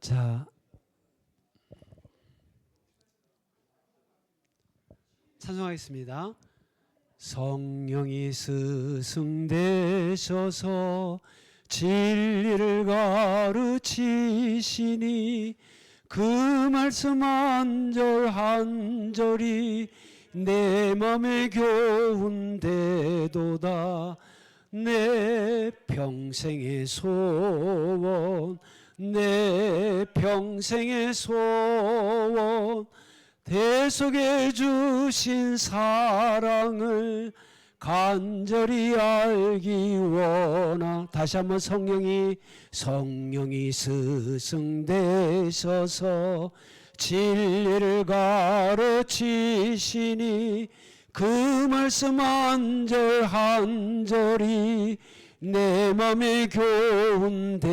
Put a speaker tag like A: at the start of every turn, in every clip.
A: 자, 찬송하겠습니다. 성령이 스승되셔서 진리를 가르치시니 그 말씀 한 절 한 절이 내 맘에 교훈되도다. 내 평생의 소원, 내 평생의 소원, 대속해 주신 사랑을 간절히 알기 원하. 다시 한번 성령이 스승되셔서 진리를 가르치시니 그 말씀 한 절 한 절이 내 맘에 교훈되도다.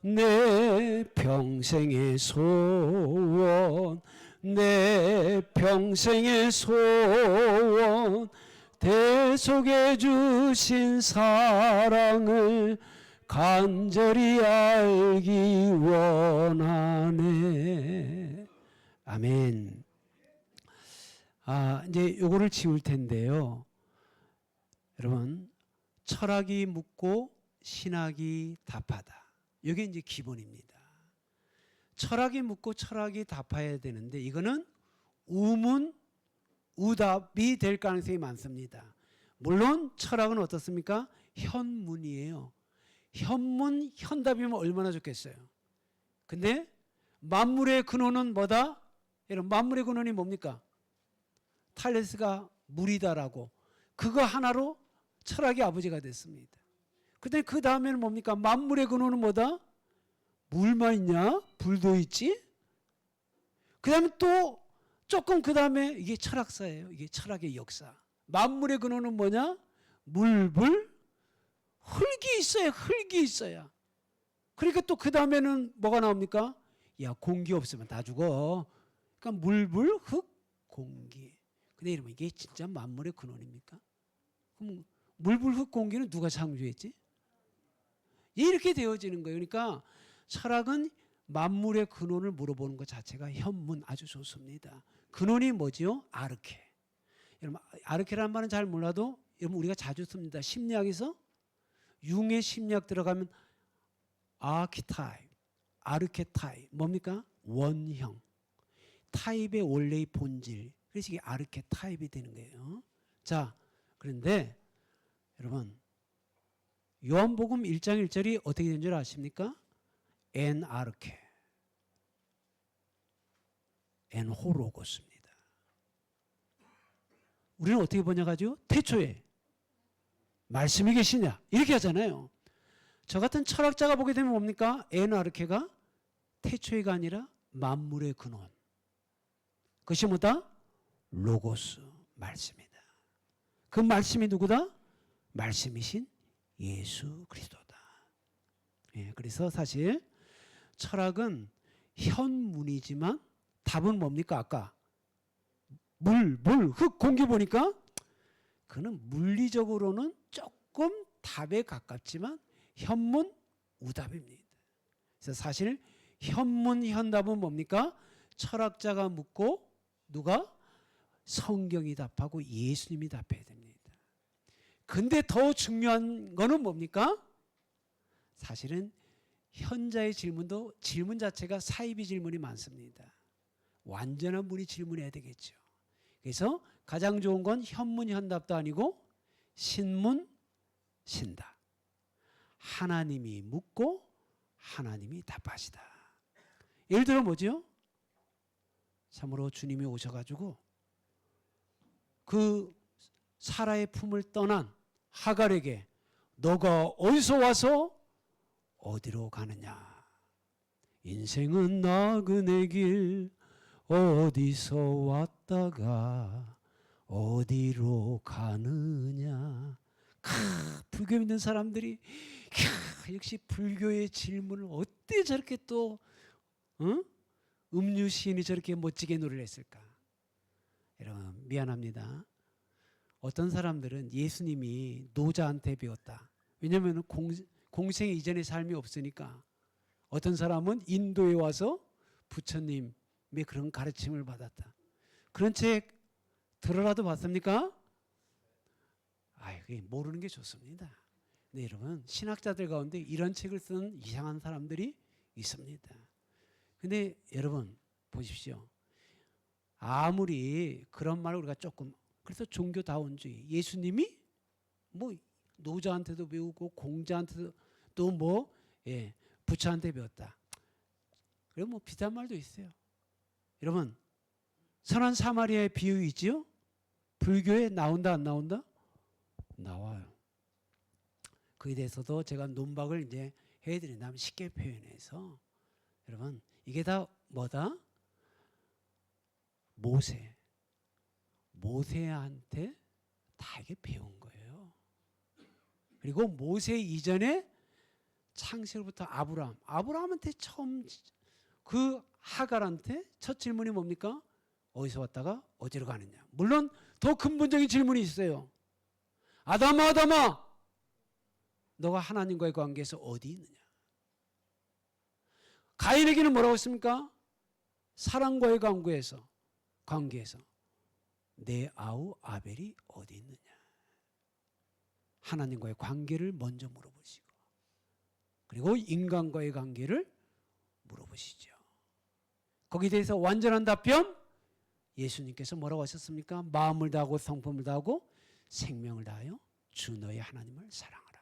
A: 내 평생의 소원, 내 평생의 소원, 대속해 주신 사랑을 간절히 알기 원하네. 아멘. 이제 요거를 지울 텐데요. 여러분, 철학이 묻고 신학이 답하다. 이게 이제 기본입니다. 철학이 묻고 철학이 답해야 되는데 이거는 우문우답이 될 가능성이 많습니다. 물론 철학은 어떻습니까? 현문이에요. 현문, 현답이면 얼마나 좋겠어요. 근데 만물의 근원은 뭐다? 여러분, 만물의 근원이 뭡니까? 탈레스가 물이다라고, 그거 하나로 철학의 아버지가 됐습니다. 근데 그 다음에는 뭡니까? 만물의 근원은 뭐다? 물만 있냐? 불도 있지? 그 다음에 또 조금 그 다음에 이게 철학사예요. 이게 철학의 역사. 만물의 근원은 뭐냐? 물, 흙이 있어야, 흙이 있어야. 그러니까 또 그 다음에는 뭐가 나옵니까? 야, 공기 없으면 다 죽어. 그러니까 물, 흙, 공기. 근데 이러면 이게 진짜 만물의 근원입니까? 그럼 물, 흙, 공기는 누가 창조했지? 이렇게 되어지는 거예요. 그러니까 철학은 만물의 근원을 물어보는 것 자체가 현문, 아주 좋습니다. 근원이 뭐지요? 아르케. 여러분, 아르케라는 말은 잘 몰라도 여러분 우리가 자주 씁니다. 심리학에서 융의 심리학 들어가면 아르케타입 뭡니까? 원형, 타입의 원래의 본질. 그래서 이게 아르케타입이 되는 거예요. 자, 그런데 여러분, 요한복음 1장 1절이 어떻게 된 줄 아십니까? 엔 아르케, 엔 호로고스입니다. 우리는 어떻게 번역하죠? 태초에 말씀이 계시냐 이렇게 하잖아요. 저 같은 철학자가 보게 되면 뭡니까? 엔 아르케가 태초에가 아니라 만물의 근원, 그것이 뭐다? 로고스, 말씀이다. 그 말씀이 누구다? 말씀이신 예수 그리스도다. 예, 그래서 사실 철학은 현문이지만 답은 뭡니까? 아까 물, 흙, 공기 보니까 그는 물리적으로는 조금 답에 가깝지만 현문, 우답입니다. 그래서 사실 현문, 현답은 뭡니까? 철학자가 묻고 누가? 성경이 답하고 예수님이 답해야 됩니다. 근데 더 중요한 거는 뭡니까? 사실은 현자의 질문도 질문 자체가 사이비 질문이 많습니다. 완전한 분이 질문해야 되겠죠. 그래서 가장 좋은 건 현문, 현답도 아니고 신문, 신답. 하나님이 묻고 하나님이 답하시다. 예를 들어 뭐죠? 참으로 주님이 오셔가지고 그 사라의 품을 떠난 하갈에게 너가 어디서 와서 어디로 가느냐? 인생은 나그네 길 어디서 왔다가 어디로 가느냐? 불교 믿는 사람들이 역시 불교의 질문을 어떻게 저렇게 또 음유 시인이 저렇게 멋지게 노래를 했을까? 여러분 미안합니다. 어떤 사람들은 예수님이 노자한테 배웠다. 왜냐하면 공생 이전의 삶이 없으니까 어떤 사람은 인도에 와서 부처님의 그런 가르침을 받았다. 그런 책 들어라도 봤습니까? 그게 모르는 게 좋습니다. 네, 여러분, 신학자들 가운데 이런 책을 쓴 이상한 사람들이 있습니다. 근데 여러분 보십시오. 아무리 그런 말을 우리가 조금, 그래서 종교다원주의, 예수님이 뭐 노자한테도 배우고 공자한테도 또 뭐 부처한테 배웠다. 그리고 뭐 비슷한 말도 있어요. 여러분, 선한 사마리아의 비유 있지요? 불교에 나온다 안 나온다? 나와요. 그에 대해서도 제가 논박을 이제 해드린다면 쉽게 표현해서, 여러분 이게 다 뭐다? 모세한테 다 이게 배운 거예요. 그리고 모세 이전에 창세로부터 아브라함한테 처음 그 하갈한테 첫 질문이 뭡니까? 어디서 왔다가 어디로 가느냐. 물론 더 근본적인 질문이 있어요. 아담아, 너가 하나님과의 관계에서 어디 있느냐. 가인에게는 뭐라고 했습니까? 사랑과의 관계에서 내 아우 아벨이 어디 있느냐. 하나님과의 관계를 먼저 물어보시고, 그리고 인간과의 관계를 물어보시죠. 거기에 대해서 완전한 답변, 예수님께서 뭐라고 하셨습니까? 마음을 다하고 성품을 다하고 생명을 다하여 주 너의 하나님을 사랑하라.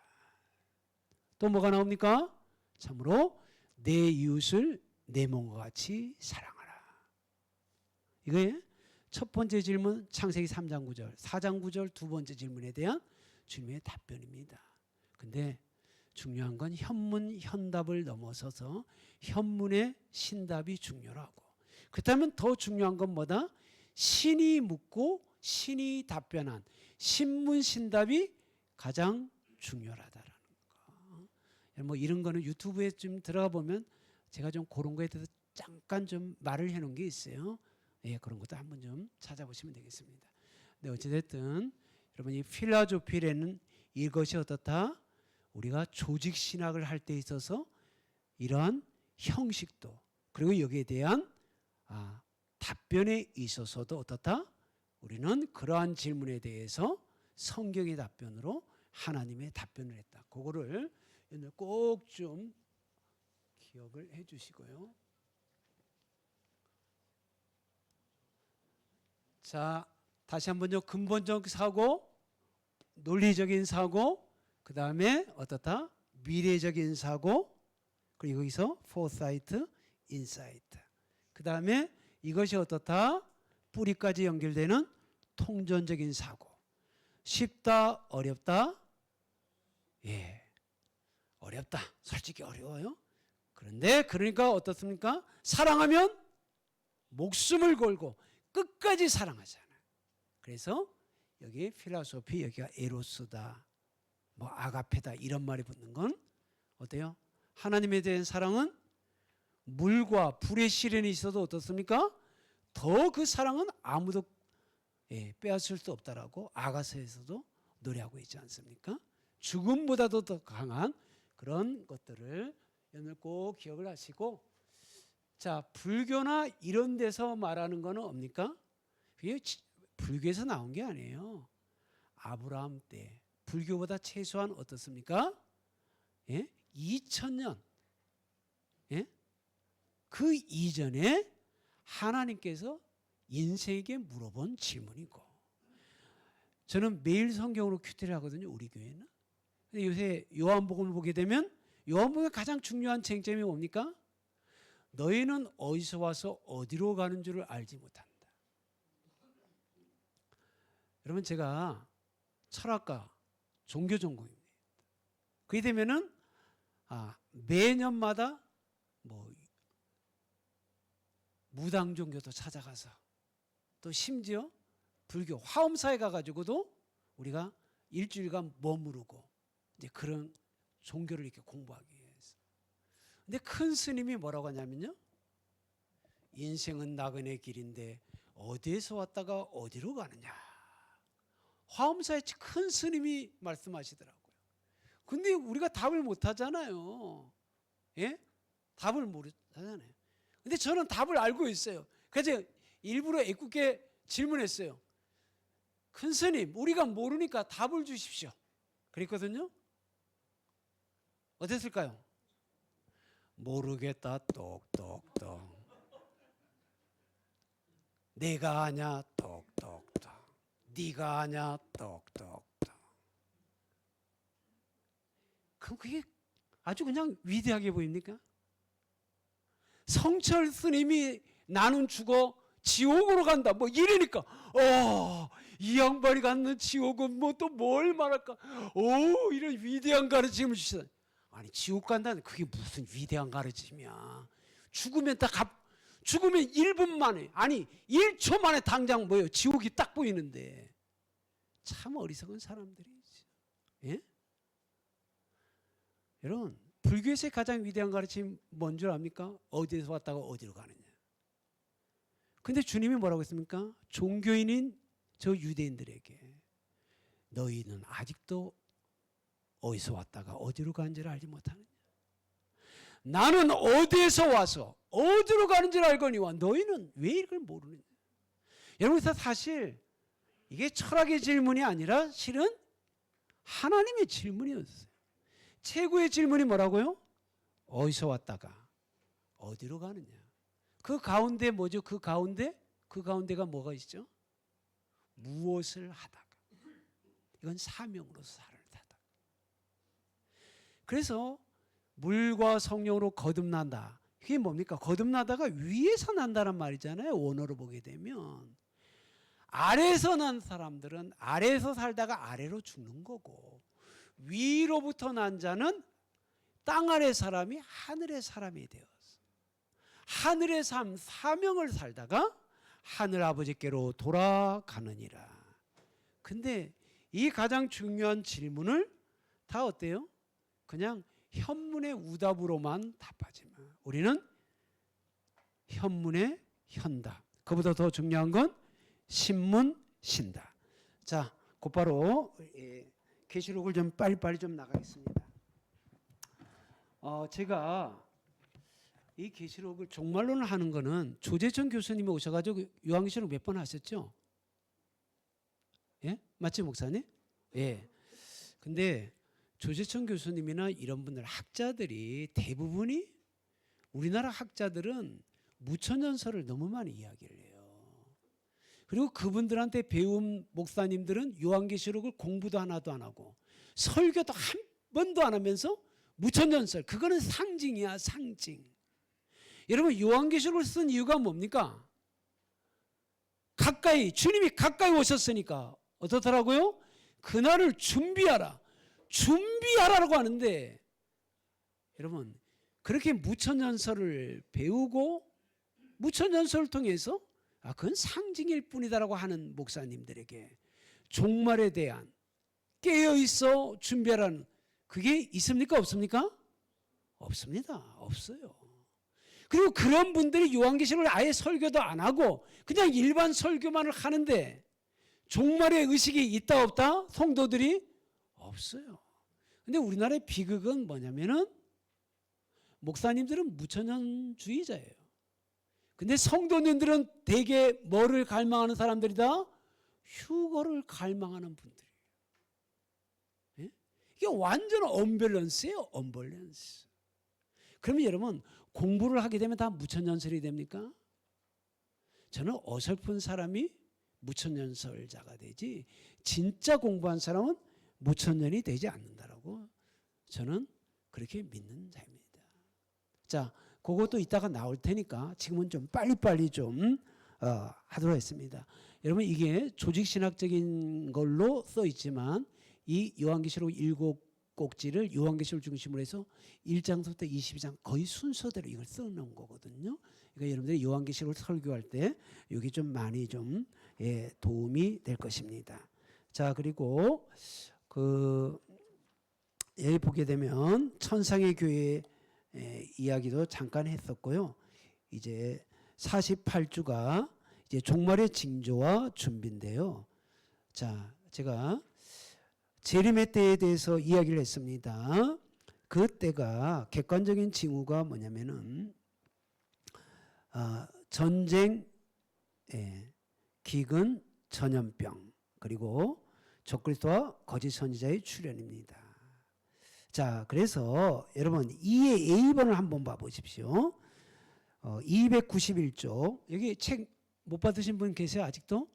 A: 또 뭐가 나옵니까? 참으로 내 이웃을 내 몸과 같이 사랑하라. 이거예요. 첫 번째 질문 창세기 3장 9절, 4장 9절 두 번째 질문에 대한 주님의 답변입니다. 근데 중요한 건 현문 현답을 넘어서서 현문의 신답이 중요하고, 그렇다면 더 중요한 건 뭐다? 신이 묻고 신이 답변한 신문신답이 가장 중요하다라는 거. 뭐 이런 거는 유튜브에 좀 들어가 보면 제가 좀 그런 거에 대해서 잠깐 좀 말을 해놓은 게 있어요. 그런 것도 한번 좀 찾아보시면 되겠습니다. 네, 어찌됐든 여러분 이 필라조피라는 이것이 어떻다? 우리가 조직 신학을 할 때 있어서 이러한 형식도, 그리고 여기에 대한 답변에 있어서도 어떻다? 우리는 그러한 질문에 대해서 성경의 답변으로 하나님의 답변을 했다. 그거를 꼭 좀 기억을 해 주시고요. 자, 다시 한번요. 근본적 사고, 논리적인 사고, 그 다음에 어떻다? 미래적인 사고, 그리고 여기서 foresight, insight. 그 다음에 이것이 어떻다? 뿌리까지 연결되는 통전적인 사고. 쉽다, 어렵다? 어렵다. 솔직히 어려워요. 그런데 그러니까 어떻습니까? 사랑하면 목숨을 걸고 끝까지 사랑하잖아요. 그래서 여기 필라소피, 여기가 에로스다, 뭐 아가페다 이런 말이 붙는 건 어때요? 하나님에 대한 사랑은 물과 불의 시련이 있어도 어떻습니까? 더 그 사랑은 아무도 빼앗을 수 없다라고 아가서에서도 노래하고 있지 않습니까? 죽음보다도 더 강한 그런 것들을 여러분 꼭 기억을 하시고, 자, 불교나 이런 데서 말하는 거는 뭡니까? 그게 불교에서 나온 게 아니에요. 아브라함 때 불교보다 최소한 어떻습니까? 2000년 그 이전에 하나님께서 인생에게 물어본 질문이고, 저는 매일 성경으로 큐티를 하거든요, 우리 교회는. 근데 요새 요한복음을 보게 되면 요한복음의 가장 중요한 쟁점이 뭡니까? 너희는 어디서 와서 어디로 가는 줄을 알지 못한다. 여러분, 제가 철학과 종교 전공입니다. 그게 되면은 매년마다 뭐 무당 종교도 찾아가서, 또 심지어 불교 화엄사에 가가지고도 우리가 일주일간 머무르고 이제 그런 종교를 이렇게 공부하기 위해서. 근데 큰 스님이 뭐라고 하냐면요, 인생은 나그네 길인데 어디에서 왔다가 어디로 가느냐. 화엄사의 큰 스님이 말씀하시더라고요. 근데 우리가 답을 못 하잖아요. 예? 답을 모르잖아요. 근데 저는 답을 알고 있어요. 그래서 일부러 애꿎게 질문했어요. 큰 스님, 우리가 모르니까 답을 주십시오. 그랬거든요. 어땠을까요? 모르겠다 똑똑똑. 내가 아냐 똑똑똑. 네가 아냐 똑똑똑. 그럼 그게 아주 그냥 위대하게 보입니까? 성철 스님이 나는 죽어 지옥으로 간다 뭐 이러니까 이 양반이 갖는 지옥은 뭐 또 뭘 말할까? 이런 위대한 가르침을 주시다. 아니 지옥 간다는 그게 무슨 위대한 가르침이야. 죽으면 죽으면 1분 만에 아니 1초 만에 당장 뭐예요? 지옥이 딱 보이는데 참 어리석은 사람들이지. 예? 여러분 불교에서의 가장 위대한 가르침 뭔 줄 압니까? 어디에서 왔다가 어디로 가느냐. 근데 주님이 뭐라고 했습니까? 종교인인 저 유대인들에게 너희는 아직도 어디서 왔다가 어디로 가는지를 알지 못하느냐. 나는 어디에서 와서 어디로 가는지를 알거니와 너희는 왜 이걸 모르느냐. 여러분 사실 이게 철학의 질문이 아니라 실은 하나님의 질문이었어요. 최고의 질문이 뭐라고요? 어디서 왔다가 어디로 가느냐. 그 가운데 뭐죠? 그 가운데가 뭐가 있죠? 무엇을 하다가. 이건 사명으로서 살다. 그래서 물과 성령으로 거듭난다. 이게 뭡니까? 거듭나다가 위에서 난다는 말이잖아요. 원어로 보게 되면. 아래에서 난 사람들은 아래에서 살다가 아래로 죽는 거고 위로부터 난 자는 땅 아래 사람이 하늘의 사람이 되었어. 하늘의 삶, 사명을 살다가 하늘 아버지께로 돌아가느니라. 근데 이 가장 중요한 질문을 다 어때요? 그냥 현문의 우답으로만 답하지만 우리는 현문의 현답. 그보다 더 중요한 건 신문 신답. 자, 곧바로 계시록을 좀 빨리빨리 좀 나가겠습니다. 제가 이 계시록을 종말론을 하는 거는 조재천 교수님이 오셔가지고 요한계시록 몇 번 하셨죠? 예? 맞지 목사님? 예. 근데 조재천 교수님이나 이런 분들 학자들이 대부분이 우리나라 학자들은 무천년설을 너무 많이 이야기를 해요. 그리고 그분들한테 배운 목사님들은 요한계시록을 공부도 하나도 안 하고 설교도 한 번도 안 하면서 무천년설 그거는 상징이야 상징. 여러분 요한계시록을 쓴 이유가 뭡니까? 주님이 가까이 오셨으니까 어떻더라고요? 그날을 준비하라라고 하는데 여러분 그렇게 무천년설을 배우고 무천년설을 통해서 그건 상징일 뿐이다라고 하는 목사님들에게 종말에 대한 깨어있어 준비하라는 그게 있습니까? 없습니까? 없습니다. 없어요. 그리고 그런 분들이 요한계시록을 아예 설교도 안 하고 그냥 일반 설교만을 하는데 종말의 의식이 있다 없다? 성도들이 없어요. 근데 우리나라의 비극은 뭐냐면은 목사님들은 무천년주의자예요. 근데 성도님들은 대개 뭐를 갈망하는 사람들이다? 휴거를 갈망하는 분들이에요. 예? 이게 완전 언밸런스예요. 언밸런스. 그러면 여러분 공부를 하게 되면 다 무천년설이 됩니까? 저는 어설픈 사람이 무천년설자가 되지 진짜 공부한 사람은 무천년이 되지 않는다라고 저는 그렇게 믿는 자입니다. 자, 그것도 이따가 나올 테니까 지금은 좀 빨리빨리 좀 하도록 했습니다. 여러분 이게 조직신학적인 걸로 써 있지만 이 요한계시록 7꼭지를 요한계시록을 중심으로 해서 1장부터 22장 거의 순서대로 이걸 써놓은 거거든요. 그러니까 여러분들이 요한계시록을 설교할 때 여기 좀 많이 좀 도움이 될 것입니다. 자, 그리고 여기 보게 되면 천상의 교회 이야기도 잠깐 했었고요. 이제 48주가 이제 종말의 징조와 준비인데요. 자, 제가 재림의 때에 대해서 이야기를 했습니다. 그때가 객관적인 징후가 뭐냐면은 전쟁, 기근, 전염병, 그리고 적그리스도와 거짓 선지자의 출현입니다. 자, 그래서 여러분 2의 A번을 한번 봐보십시오. 291쪽. 여기 책 못 받으신 분 계세요? 아직도?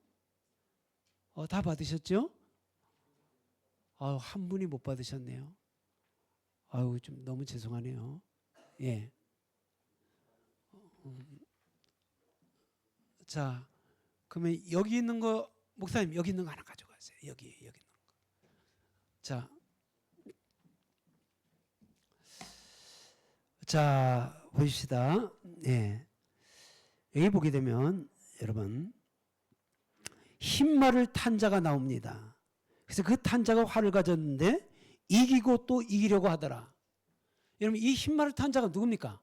A: 다 받으셨죠? 한 분이 못 받으셨네요. 아유, 좀 너무 죄송하네요. 예. 자, 그러면 여기 있는 거, 목사님 여기 있는 거 하나 가져가세요. 여기 있는 거. 자, 보십시다. 예. 여기 보게 되면 여러분 흰말을 탄 자가 나옵니다. 그래서 그 탄 자가 활을 가졌는데 이기고 또 이기려고 하더라. 여러분 이 흰말을 탄 자가 누굽니까?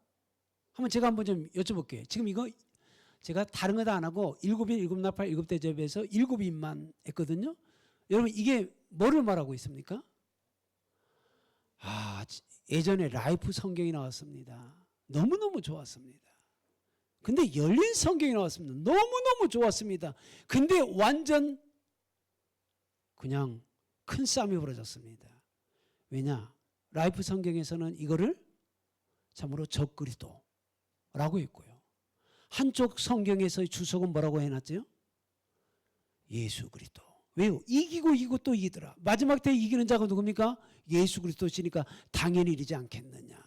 A: 제가 한번 좀 여쭤볼게요. 지금 이거 제가 다른 거 다 안 하고 7인 7나팔 7대접에서 7인만 했거든요. 여러분 이게 뭐를 말하고 있습니까? 예전에 라이프 성경이 나왔습니다. 너무너무 좋았습니다. 근데 열린 성경이 나왔습니다. 너무너무 좋았습니다. 근데 완전 그냥 큰 싸움이 벌어졌습니다. 왜냐? 라이프 성경에서는 이거를 참으로 적그리스도라고 했고요. 한쪽 성경에서의 주석은 뭐라고 해놨죠? 예수 그리스도. 왜요? 이기고 또 이기더라. 마지막 때 이기는 자가 누굽니까? 예수 그리스도시니까 당연히 이르지 않겠느냐.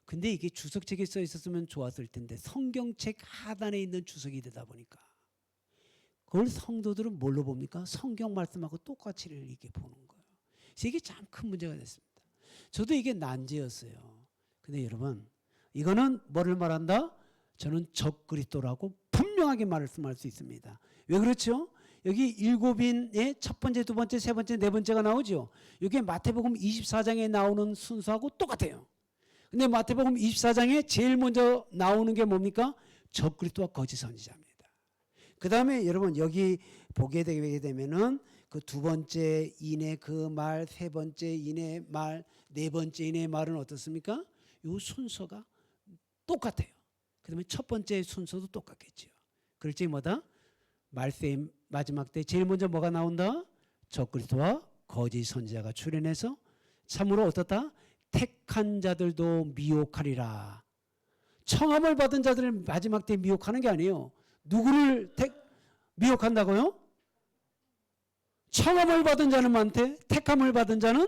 A: 근데 이게 주석책에 써 있었으면 좋았을 텐데 성경책 하단에 있는 주석이 되다 보니까 그걸 성도들은 뭘로 봅니까? 성경 말씀하고 똑같이 이렇게 보는 거예요. 그래서 이게 참 큰 문제가 됐습니다. 저도 이게 난제였어요. 근데 여러분 이거는 뭐를 말한다? 저는 적그리스도라고 분명하게 말씀할 수 있습니다. 왜 그렇죠? 여기 7인의 첫 번째, 두 번째, 세 번째, 네 번째가 나오죠. 이게 마태복음 24장에 나오는 순서하고 똑같아요. 근데 마태복음 24장에 제일 먼저 나오는 게 뭡니까? 적그리스도와 거짓 선지자입니다. 그 다음에 여러분 여기 보게 되게 되면은 그 두 번째 인의 그 말, 세 번째 인의 말, 네 번째 인의 말은 어떻습니까? 이 순서가 똑같아요. 그 다음에 첫 번째 순서도 똑같겠죠. 그럴 때 뭐다? 말세 마지막 때 제일 먼저 뭐가 나온다? 적그리스도와 거짓 선지자가 출현해서 참으로 어떻다? 택한 자들도 미혹하리라. 청함을 받은 자들을 마지막 때 미혹하는 게 아니에요. 누구를 미혹한다고요? 청함을 받은 자는 많대, 택함을 받은 자는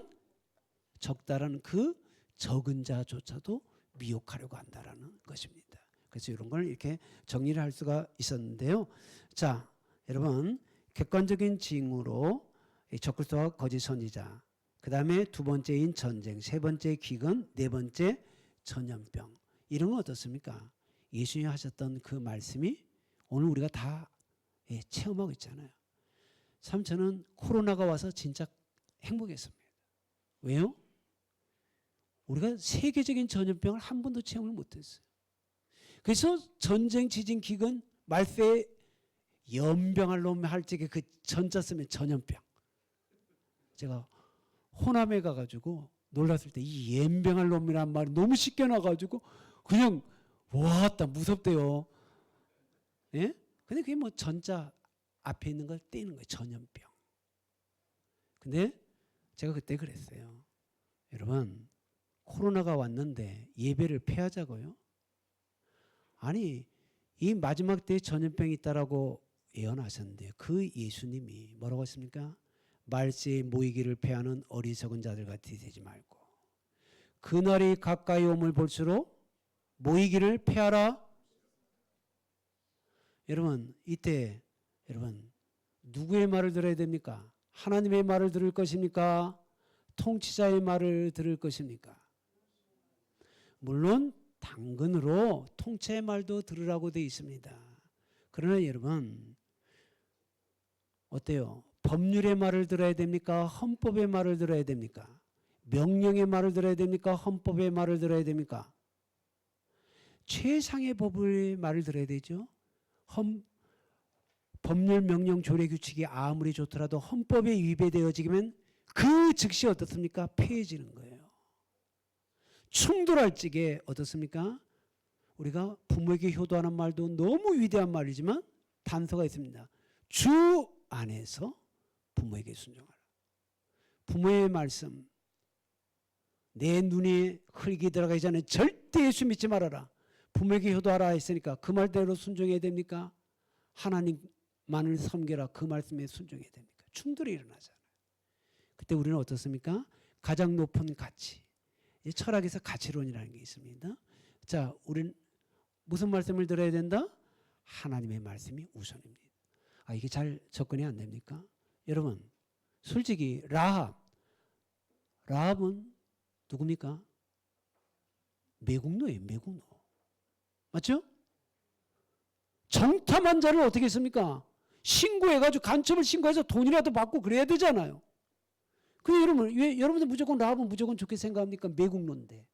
A: 적다라는 그 적은 자조차도 미혹하려고 한다라는 것입니다. 그래서 이런 걸 이렇게 정리를 할 수가 있었는데요. 자, 여러분 객관적인 징후로 적그리스도와 거짓 선지자, 그 다음에 두 번째인 전쟁, 세 번째 기근, 네 번째 전염병, 이런 건 어떻습니까? 예수님이 하셨던 그 말씀이 오늘 우리가 다 체험하고 있잖아요. 참 저는 코로나가 와서 진짜 행복했습니다. 왜요? 우리가 세계적인 전염병을 한 번도 체험을 못했어요. 그래서 전쟁, 지진, 기근, 말세, 연병할 놈 할 적에 그 전자 쓰면 전염병. 제가 호남에 가가지고 놀랐을 때 이 연병할 놈이란 말이 너무 쉽게 나가지고 그냥 왔다 무섭대요. 예? 근데 그게 뭐 전자 앞에 있는 걸 떼는 거예요. 전염병. 근데 제가 그때 그랬어요. 여러분 코로나가 왔는데 예배를 폐하자고요? 아니 이 마지막 때에 전염병이 있다라고 예언하셨는데 그 예수님이 뭐라고 했습니까? 말세에 모이기를 패하는 어리석은 자들 같이 되지 말고 그날이 가까이 옴을 볼수록 모이기를 패하라. 여러분 이때 여러분 누구의 말을 들어야 됩니까? 하나님의 말을 들을 것입니까? 통치자의 말을 들을 것입니까? 물론 당근으로 통치의 말도 들으라고 되어 있습니다. 그러나 여러분 어때요? 법률의 말을 들어야 됩니까? 헌법의 말을 들어야 됩니까? 명령의 말을 들어야 됩니까? 헌법의 말을 들어야 됩니까? 최상의 법의 말을 들어야 되죠. 법률, 명령, 조례, 규칙이 아무리 좋더라도 헌법에 위배되어지면 그 즉시 어떻습니까? 폐해지는 거예요. 충돌할 적에 어떻습니까? 우리가 부모에게 효도하는 말도 너무 위대한 말이지만 단서가 있습니다. 주 안에서 부모에게 순종하라. 부모의 말씀, 내 눈에 흙이 들어가기 전에 절대 예수 믿지 말아라. 부모에게 효도하라 했으니까 그 말대로 순종해야 됩니까? 하나님만을 섬겨라. 그 말씀에 순종해야 됩니까? 충돌이 일어나잖아요. 그때 우리는 어떻습니까? 가장 높은 가치. 철학에서 가치론이라는 게 있습니다. 자, 우리는 무슨 말씀을 들어야 된다? 하나님의 말씀이 우선입니다. 이게 잘 접근이 안 됩니까? 여러분, 솔직히 라합은 누굽니까? 매국노예요. 매국노. 맞죠? 정탐한 자를 어떻게 했습니까? 신고해가지고 간첩을 신고해서 돈이라도 받고 그래야 되잖아요. 근데 여러분, 왜 여러분들 무조건 라합은 무조건 좋게 생각합니까? 매국노인데.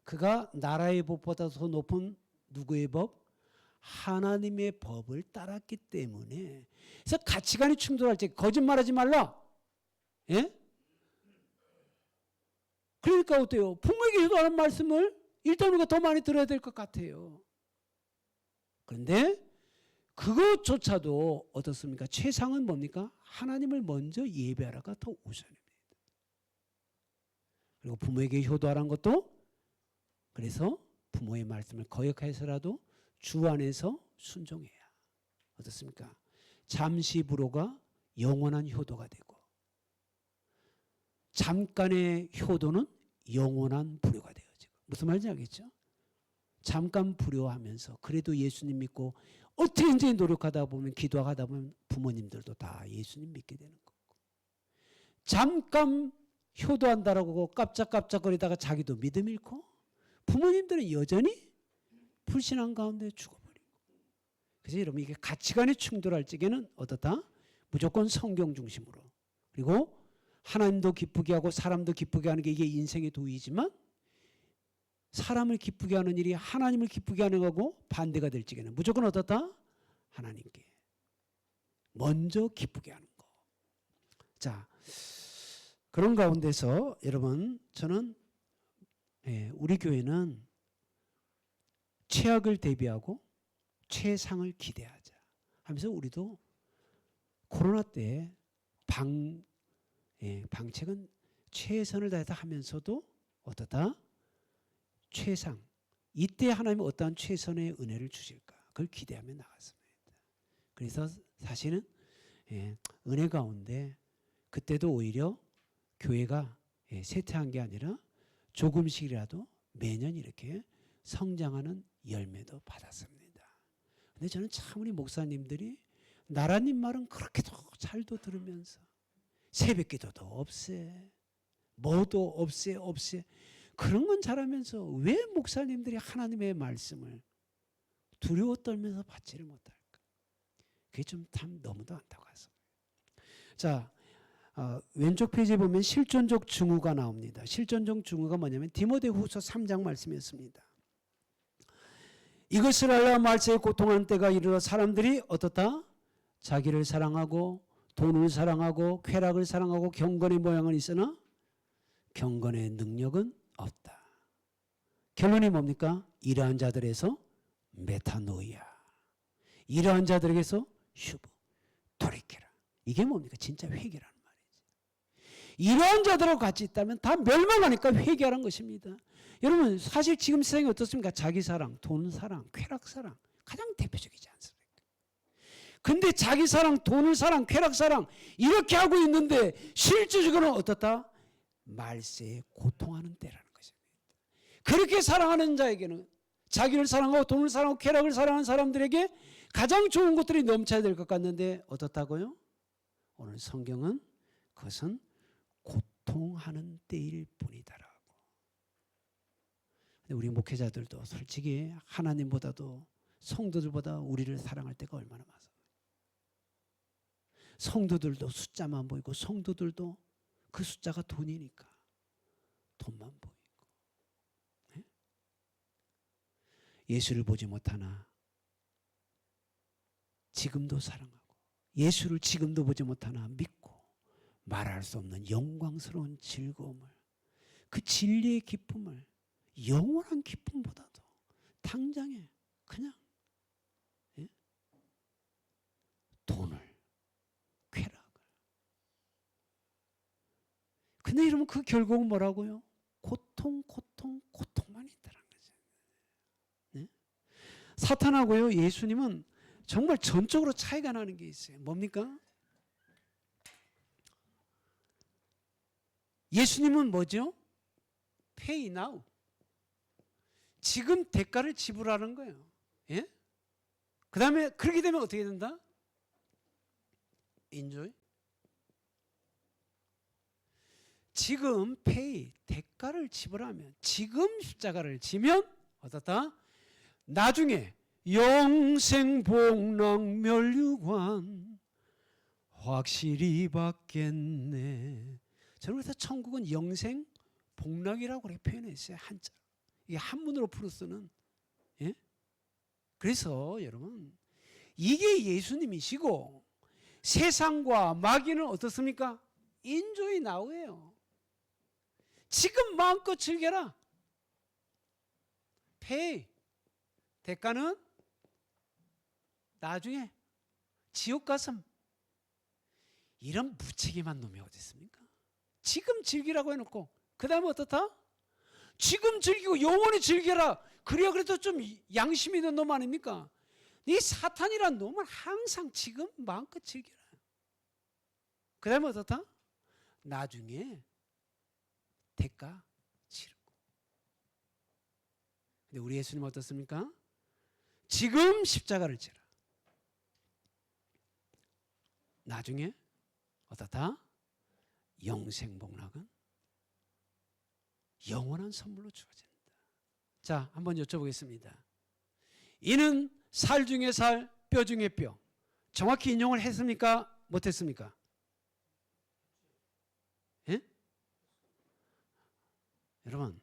A: 그가 나라의 법보다 더 높은 누구의 법? 하나님의 법을 따랐기 때문에. 그래서 가치관이 충돌할 때 거짓말하지 말라. 예? 그러니까 어때요? 부모에게 효도하는 말씀을 일단 우리가 더 많이 들어야 될 것 같아요. 그런데 그것조차도 어떻습니까? 최상은 뭡니까? 하나님을 먼저 예배하라가 더 우선입니다. 그리고 부모에게 효도하라는 것도 그래서 부모의 말씀을 거역해서라도 주 안에서 순종해야 어떻습니까? 잠시 불효가 영원한 효도가 되고 잠깐의 효도는 영원한 불효가 돼요. 지금 무슨 말인지 알겠죠? 잠깐 불효하면서 그래도 예수님 믿고 어떻게 노력하다 보면 기도하다 보면 부모님들도 다 예수님 믿게 되는 거고 잠깐 효도한다라고 깜짝깜짝거리다가 자기도 믿음 잃고 부모님들은 여전히 불신앙 가운데 죽어버리고 그래서 여러분 이게 가치관이 충돌할 적에는 어떻다? 무조건 성경 중심으로 그리고 하나님도 기쁘게 하고 사람도 기쁘게 하는 게 이게 인생의 도의지만 사람을 기쁘게 하는 일이 하나님을 기쁘게 하는 거고 반대가 될 적에는 무조건 어떻다? 하나님께 먼저 기쁘게 하는 거. 자, 그런 가운데서 여러분 저는 우리 교회는 최악을 대비하고 최상을 기대하자 하면서 우리도 코로나 때 방책은 최선을 다해서 하면서도 어떻다? 최상. 이때 하나님은 어떠한 최선의 은혜를 주실까? 그걸 기대하며 나갔습니다. 그래서 사실은 은혜 가운데 그때도 오히려 교회가 쇠퇴한 게 아니라 조금씩이라도 매년 이렇게 성장하는 열매도 받았습니다. 근데 저는 참 우리 목사님들이 나라님 말은 그렇게도 잘도 들으면서 새벽기도도 없애 뭐도 없애 그런 건 잘하면서 왜 목사님들이 하나님의 말씀을 두려워 떨면서 받지를 못할까? 그게 좀 참 너무도 안타까웠습니다. 자, 왼쪽 페이지에 보면 실존적 증오가 나옵니다. 실존적 증오가 뭐냐면 디모데후서 3장 말씀이었습니다. 이것을 알라 말세에 고통하는 때가 이르러 사람들이 어떻다? 자기를 사랑하고 돈을 사랑하고 쾌락을 사랑하고 경건의 모양은 있으나 경건의 능력은 없다. 결론이 뭡니까? 이러한 자들에서 메타노이아. 이러한 자들에게서 슈브. 돌이켜라. 이게 뭡니까? 진짜 회개라는 말이지. 이러한 자들하고 같이 있다면 다 멸망하니까 회개하는 것입니다. 여러분 사실 지금 세상이 어떻습니까? 자기 사랑, 돈 사랑, 쾌락 사랑 가장 대표적이지 않습니까? 근데 자기 사랑, 돈을 사랑, 쾌락 사랑 이렇게 하고 있는데 실질적으로는 어떻다? 말세에 고통하는 때라는 것입니다. 그렇게 사랑하는 자에게는 자기를 사랑하고 돈을 사랑하고 쾌락을 사랑하는 사람들에게 가장 좋은 것들이 넘쳐야 될 것 같는데 어떻다고요? 오늘 성경은 그것은 고통하는 때일 뿐이다라고. 근데 우리 목회자들도 솔직히 하나님보다도 성도들보다 우리를 사랑할 때가 얼마나 많아요. 성도들도 숫자만 보이고 성도들도 그 숫자가 돈이니까 돈만 보이고 예수를 보지 못하나 지금도 사랑하고 예수를 지금도 보지 못하나 믿고 말할 수 없는 영광스러운 즐거움을 그 진리의 기쁨을 영원한 기쁨보다도 당장에 그냥 돈을, 쾌락을. 근데 여러분 그 결국은 뭐라고요? 고통만 있다는 거죠. 네? 사탄하고요 예수님은 정말 전적으로 차이가 나는 게 있어요. 뭡니까? 예수님은 뭐죠? Pay now. 지금 대가를 지불하는 거예요. 예? 그 다음에 그렇게 되면 어떻게 된다? Enjoy. 지금 Pay, 대가를 지불하면, 지금 십자가를 지면 어떻다? 나중에 영생복락멸류관 확실히 받겠네. 저는 그래서 천국은 영생복락이라고 그렇게 표현했어요. 한자. 이게 한문으로 풀어 쓰는. 예? 그래서 여러분 이게 예수님이시고 세상과 마귀는 어떻습니까? 인조이 나오예요. 지금 마음껏 즐겨라. 페이. 대가는 나중에 지옥 가슴. 이런 무책임한 놈이 어디 있습니까? 지금 즐기라고 해놓고 그 다음에 어떻다? 지금 즐기고 영원히 즐겨라. 그래야 그래도 좀 양심 있는 놈 아닙니까? 이 사탄이란 놈은 항상 지금 마음껏 즐겨라. 그 다음에 어떻다? 나중에 대가 치르고. 근데 우리 예수님은 어떻습니까? 지금 십자가를 지라. 나중에 어떻다? 영생복락은 영원한 선물로 주어진다. 자, 한번 여쭤보겠습니다. 이는 살 중에 살, 뼈 중에 뼈. 정확히 인용을 했습니까? 못했습니까? 예? 여러분,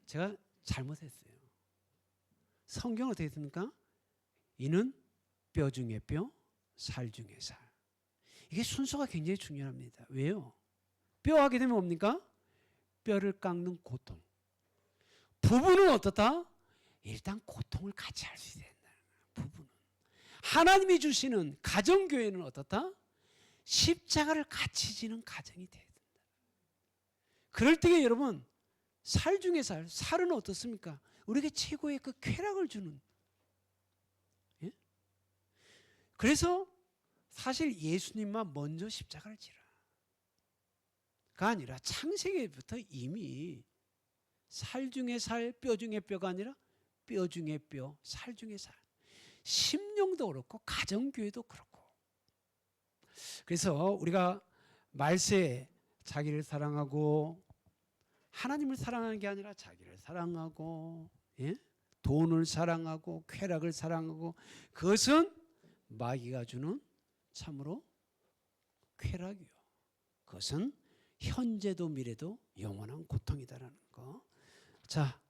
A: 제가 잘못했어요. 성경은 어떻게 했습니까? 이는 뼈 중에 뼈, 살 중에 살. 이게 순서가 굉장히 중요합니다. 왜요? 뼈 하게 되면 뭡니까? 뼈를 깎는 고통. 부부는 어떻다? 일단 고통을 같이 할 수 있어야 된다는 거예요. 부부는. 하나님이 주시는 가정교회는 어떻다? 십자가를 같이 지는 가정이 돼야 된다. 그럴 때에 여러분 살 중에 살, 살은 어떻습니까? 우리에게 최고의 그 쾌락을 주는. 예? 그래서 사실 예수님만 먼저 십자가를 지라. 가 아니라 창세기부터 이미 살 중에 살, 뼈 중에 뼈가 아니라 뼈 중에 뼈, 살 중에 살. 심령도 그렇고 가정교회도 그렇고. 그래서 우리가 말세에 자기를 사랑하고 하나님을 사랑하는 게 아니라 자기를 사랑하고, 예? 돈을 사랑하고 쾌락을 사랑하고, 그것은 마귀가 주는 참으로 쾌락이요. 그것은 현재도 미래도 영원한 고통이다라는 거. 자,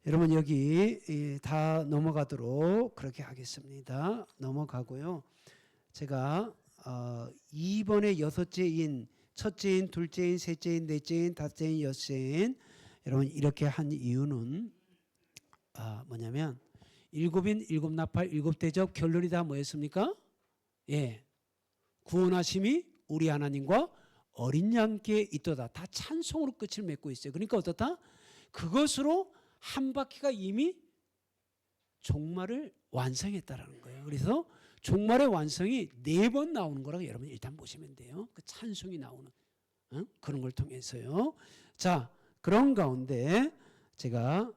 A: 여러분 여기 다 넘어가도록 그렇게 하겠습니다. 넘어가고요. 제가 2번의 여섯째인, 첫째인, 둘째인, 셋째인, 넷째인, 다섯째인, 여섯째인, 여러분 이렇게 한 이유는 뭐냐면 일곱인, 일곱 나팔, 일곱 대접, 결론이 다 뭐였습니까? 예, 구원하심이 우리 하나님과 어린 양께 있도다. 다 찬송으로 끝을 맺고 있어요. 그러니까 어떻다? 그것으로 한 바퀴가 이미 종말을 완성했다라는 거예요. 그래서 종말의 완성이 4번 나오는 거라고 여러분 일단 보시면 돼요. 그 찬송이 나오는 그런 걸 통해서요. 자, 그런 가운데 제가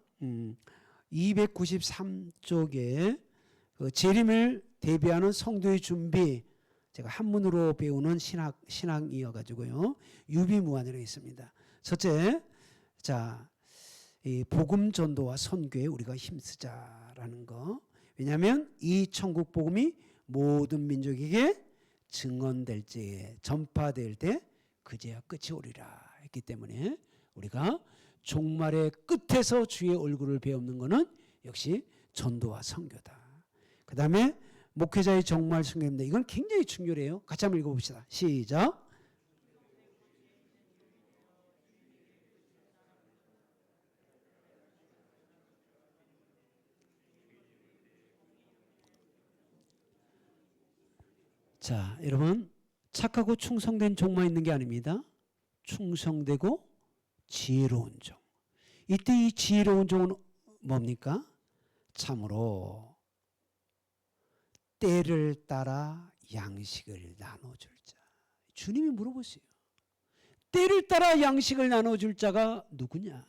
A: 293쪽에 그 재림을 대비하는 성도의 준비, 제가 한문으로 배우는 신학이어가지고요. 유비무환이라고 있습니다. 첫째, 자, 이 복음 전도와 선교에 우리가 힘쓰자라는 거. 왜냐하면 이 천국 복음이 모든 민족에게 증언될 때, 전파될 때 그제야 끝이 오리라 했기 때문에 우리가 종말의 끝에서 주의 얼굴을 배우는 것은 역시 전도와 선교다. 그 다음에 목회자의 정말 순교입니다. 이건 굉장히 중요해요. 같이 한번 읽어봅시다. 시작. 자, 여러분 착하고 충성된 종만 있는 게 아닙니다. 충성되고 지혜로운 종. 이때 이 지혜로운 종은 뭡니까? 참으로 때를 따라 양식을 나눠줄 자. 주님이 물어보세요. 때를 따라 양식을 나눠줄 자가 누구냐?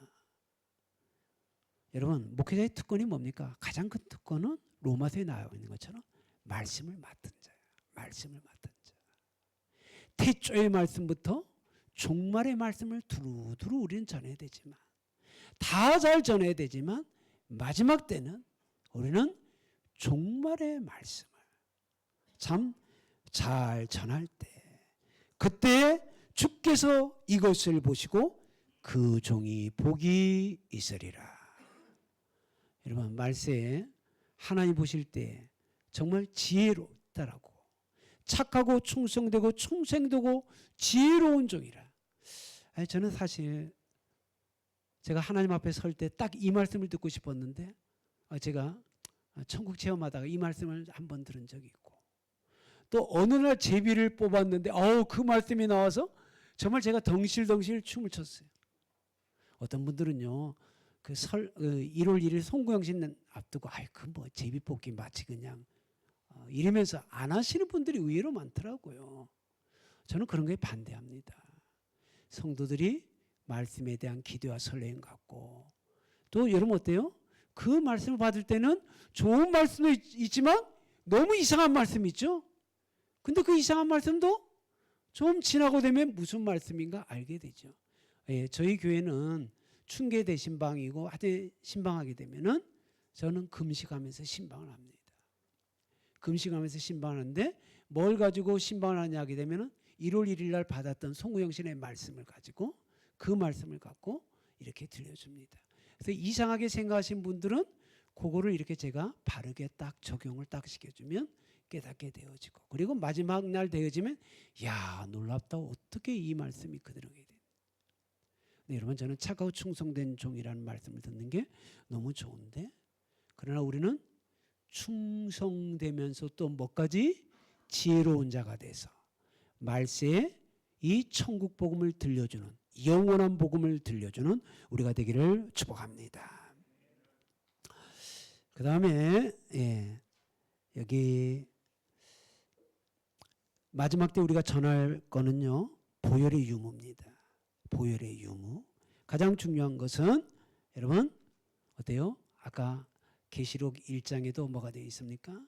A: 여러분 목회자의 특권이 뭡니까? 가장 큰 특권은 로마서에 나와 있는 것처럼 말씀을 맡은 자예요. 말씀을 맡은 자. 태초의 말씀부터 종말의 말씀을 두루두루 우리는 전해야 되지만 다 잘 전해야 되지만 마지막 때는 우리는 종말의 말씀을 참 잘 전할 때 그때 주께서 이것을 보시고 그 종이 복이 있으리라. 여러분 말세에 하나님 보실 때 정말 지혜롭다라고 착하고 충성되고 충성되고 지혜로운 종이라. 저는 사실 제가 하나님 앞에 설 때 딱 이 말씀을 듣고 싶었는데 제가 천국 체험하다가 이 말씀을 한번 들은 적이 있고 또 어느 날 제비를 뽑았는데 그 말씀이 나와서 정말 제가 덩실덩실 춤을 췄어요. 어떤 분들은요. 1월 1일 송구영신 앞두고 제비 뽑기 마치 그냥 이러면서 안 하시는 분들이 의외로 많더라고요. 저는 그런 거에 반대합니다. 성도들이 말씀에 대한 기대와 설렘 갖고 또 여러분 어때요? 그 말씀을 받을 때는 좋은 말씀도 있지만 너무 이상한 말씀이 있죠. 근데 그 이상한 말씀도 좀 지나고 되면 무슨 말씀인가 알게 되죠. 저희 교회는 춘계 대신방이고 하되 신방하게 되면은 저는 금식하면서 신방을 합니다. 금식하면서 신방하는데 뭘 가지고 신방을 하냐 하게 되면은 1월 1일 날 받았던 송구영신의 말씀을 가지고 그 말씀을 갖고 이렇게 들려줍니다. 그래서 이상하게 생각하신 분들은 그거를 이렇게 제가 바르게 딱 적용을 딱 시켜주면 깨닫게 되어지고 그리고 마지막 날 되어지면 야 놀랍다 어떻게 이 말씀이 그대로 되는. 네, 여러분 저는 착하고 충성된 종이라는 말씀을 듣는 게 너무 좋은데 그러나 우리는 충성되면서 또 뭐까지 지혜로운 자가 돼서 말세에 이 천국 복음을 들려주는 영원한 복음을 들려주는 우리가 되기를 축복합니다. 그 다음에 여기 마지막 때 우리가 전할 거는요 보혈의 유무입니다. 보혈의 유무. 가장 중요한 것은 여러분 어때요? 아까 계시록 1장에도 뭐가 되어 있습니까?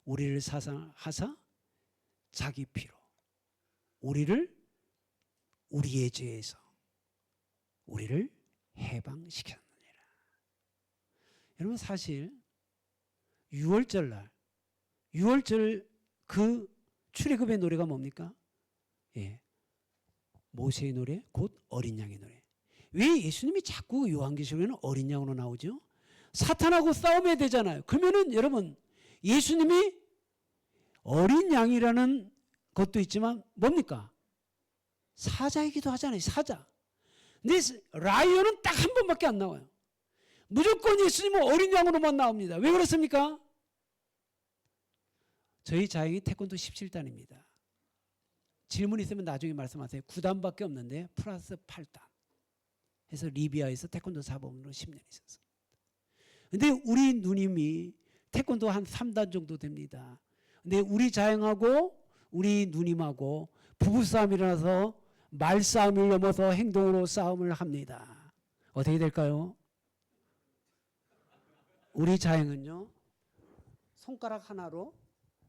A: 우리를 사상하사 자기 피로 우리를 우리의 죄에서 우리를 해방시켰느니라. 여러분 사실 6월절 그 출애굽의 노래가 뭡니까? 모세의 노래, 곧 어린 양의 노래. 왜 예수님이 자꾸 요한계시록에는 어린 양으로 나오죠? 사탄하고 싸움해야 되잖아요. 그러면은 여러분 예수님이 어린 양이라는 것도 있지만 뭡니까? 사자이기도 하잖아요. 사자. 근데 라이언은 딱 한 번밖에 안 나와요. 무조건 예수님은 어린 양으로만 나옵니다. 왜 그렇습니까? 저희 자영이 태권도 17단입니다. 질문 있으면 나중에 말씀하세요. 9단밖에 없는데 플러스 8단 해서 리비아에서 태권도 사범으로 10년 있었습니다. 근데 우리 누님이 태권도 한 3단 정도 됩니다. 근데 우리 자영하고 우리 누님하고 부부싸움이 일어나서 말싸움을 넘어서 행동으로 싸움을 합니다. 어떻게 될까요? 우리 자영은요 손가락 하나로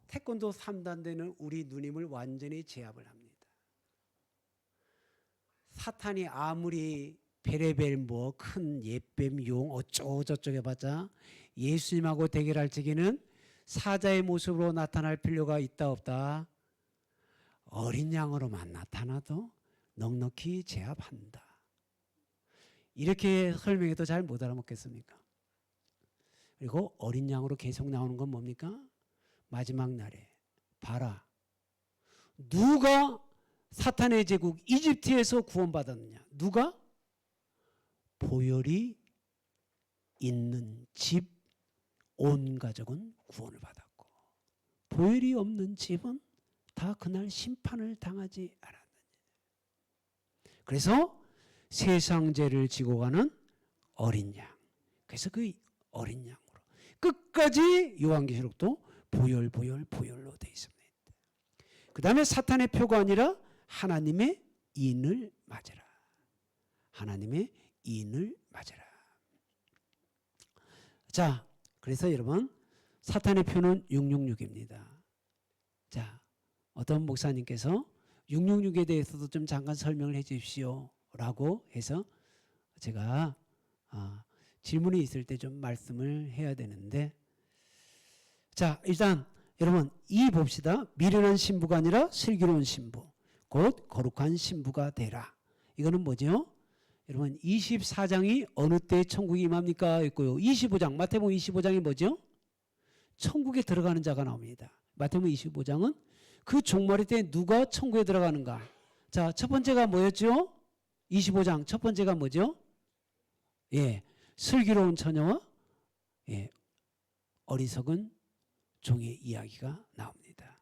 A: 태권도 3단 되는 우리 누님을 완전히 제압을 합니다. 사탄이 아무리 베레벨 뭐 큰 옛뱀 용 어쩌고 저쩌고 해봤자 예수님하고 대결할 적에는 사자의 모습으로 나타날 필요가 있다 없다? 어린 양으로만 나타나도 넉넉히 제압한다. 이렇게 설명해도 잘 못 알아먹겠습니까? 그리고 어린 양으로 계속 나오는 건 뭡니까? 마지막 날에 봐라. 누가 사탄의 제국 이집트에서 구원받았느냐? 누가? 보혈이 있는 집 온 가족은 구원을 받았고 보혈이 없는 집은 다 그날 심판을 당하지 않았느냐. 그래서 세상 죄를 지고 가는 어린 양. 그래서 그 어린 양으로 끝까지 요한계시록도 보혈로 되어 있습니다. 그 다음에 사탄의 표가 아니라 하나님의 인을 맞으라. 하나님의 인을 맞으라. 자, 그래서 여러분 사탄의 표는 666입니다. 자, 어떤 목사님께서 666에 대해서도 좀 잠깐 설명을 해 주십시오 라고 해서 제가 질문이 있을 때 좀 말씀을 해야 되는데, 자, 일단 여러분 이 봅시다. 미련한 신부가 아니라 슬기로운 신부, 곧 거룩한 신부가 되라. 이거는 뭐죠? 여러분 24장이 어느 때 천국이 임합니까? 있고요. 25장 마태복음 25장이 뭐죠? 천국에 들어가는 자가 나옵니다. 마태복음 25장은 그 종말의 때 누가 천국에 들어가는가? 자, 첫 번째가 뭐였죠? 25장 첫 번째가 뭐죠? 예, 슬기로운 처녀와 어리석은 종의 이야기가 나옵니다.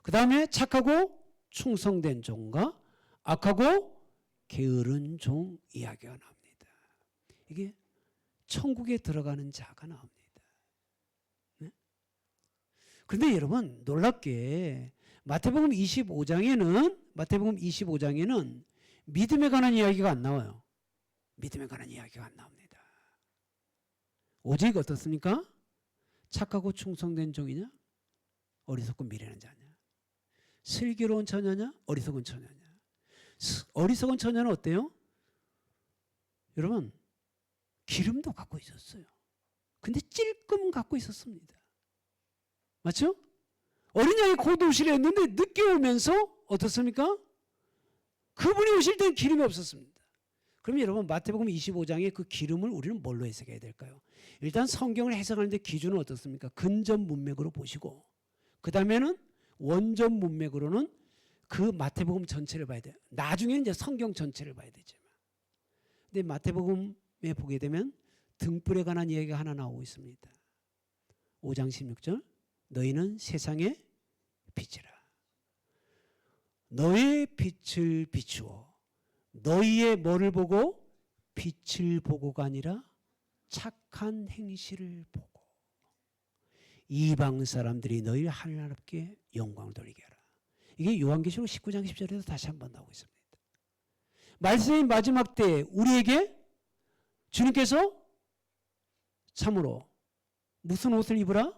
A: 그 다음에 착하고 충성된 종과 악하고 게으른 종 이야기가 나옵니다. 이게 천국에 들어가는 자가 나옵니다. 네? 그런데 여러분 놀랍게 마태복음 25장에는 믿음에 관한 이야기가 안 나와요. 믿음에 관한 이야기가 안 나옵니다. 오직 어떻습니까? 착하고 충성된 종이냐? 어리석고 미련한 자냐? 슬기로운 처녀냐? 어리석은 처녀냐? 어리석은 처녀는 어때요? 여러분 기름도 갖고 있었어요. 근데 찔끔 갖고 있었습니다. 맞죠? 어린 양이 곧 오시려 했는데 늦게 오면서 어떻습니까? 그분이 오실 때는 기름이 없었습니다. 그럼 여러분 마태복음 25장의 그 기름을 우리는 뭘로 해석해야 될까요? 일단 성경을 해석하는데 기준은 어떻습니까? 근전 문맥으로 보시고 그 다음에는 원전 문맥으로는 그 마태복음 전체를 봐야 돼요. 나중에는 이제 성경 전체를 봐야 되지만. 근데 마태복음에 보게 되면 등불에 관한 이야기가 하나 나오고 있습니다. 5장 16절 너희는 세상의 빛이라. 너의 빛을 비추어 너희의 뭐를 보고? 빛을 보고가 아니라 착한 행실을 보고 이방 사람들이 너희를 하늘나라께 영광을 돌리게 하라. 이게 요한계시록 19장 10절에서 다시 한번 나오고 있습니다. 말씀의 마지막 때에 우리에게 주님께서 참으로 무슨 옷을 입으라?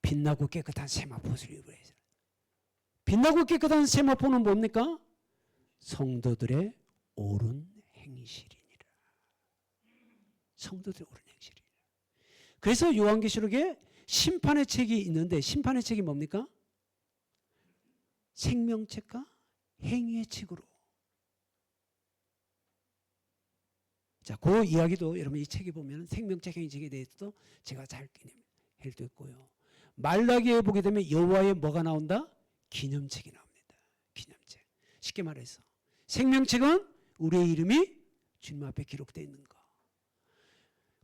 A: 빛나고 깨끗한 세마포옷을 입으라. 빛나고 깨끗한 세마포는 뭡니까? 성도들의 옳은 행실이니라. 성도들의 옳은 행실이니라. 그래서 요한계시록에 심판의 책이 있는데 심판의 책이 뭡니까? 생명책과 행위의 책으로. 자, 그 이야기도 여러분 이 책에 보면 생명책 행위책에 대해서도 제가 잘 해두었고요. 말라기에 보게 되면 여호와의 뭐가 나온다? 기념책이 나옵니다. 기념책. 쉽게 말해서 생명책은 우리의 이름이 주님 앞에 기록되어 있는 거.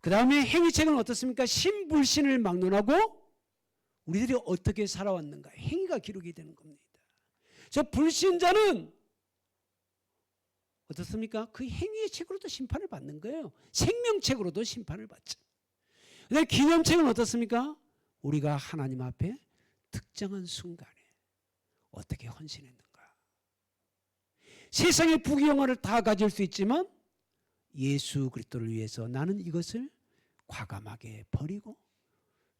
A: 그 다음에 행위책은 어떻습니까? 신불신을 막론하고 우리들이 어떻게 살아왔는가 행위가 기록이 되는 겁니다. 저 불신자는 어떻습니까? 그 행위의 책으로도 심판을 받는 거예요. 생명책으로도 심판을 받죠. 근데 기념책은 어떻습니까? 우리가 하나님 앞에 특정한 순간에 어떻게 헌신했는가. 세상의 부귀영화를 다 가질 수 있지만 예수 그리스도를 위해서 나는 이것을 과감하게 버리고